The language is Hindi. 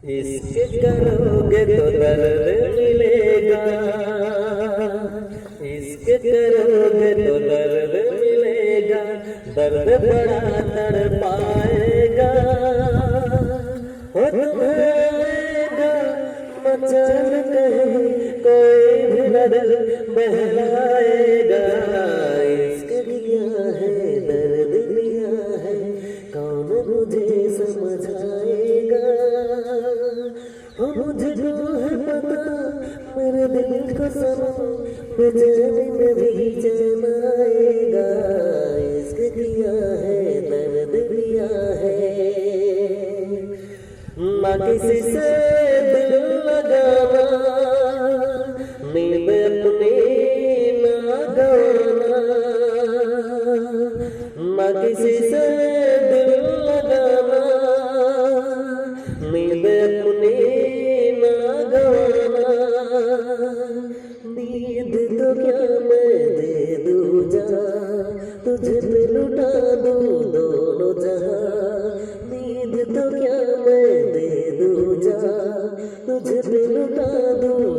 इश्क करोगे तो दर्द मिलेगा, इश्क करोगे तो दर्द मिलेगा, दर्द बड़ा तड़पाएगा। हो तुम्हें आएगा मचल कहीं कोई भी नजर बहलाएगा। इश्क लिया है दर्द लिया है, कौन मुझे समझाएगा। हो मुझे जो है पता मेरे दिल को सुनो, बेचैनी में भी चैन आएगा। इश्क किया है दर्द लिया है, ना किसी से दिल लगाना, नींद अपनी ना गवाना, ना किसी से दिल लगाना, नींद अपनी ना गवाना। नींद तो क्या मैं दे दूं जा, तुझे पे लुटा दूं दोनों जहां। नींद तो क्या मैं दे दूं जा, तुझे पे लुटा दूं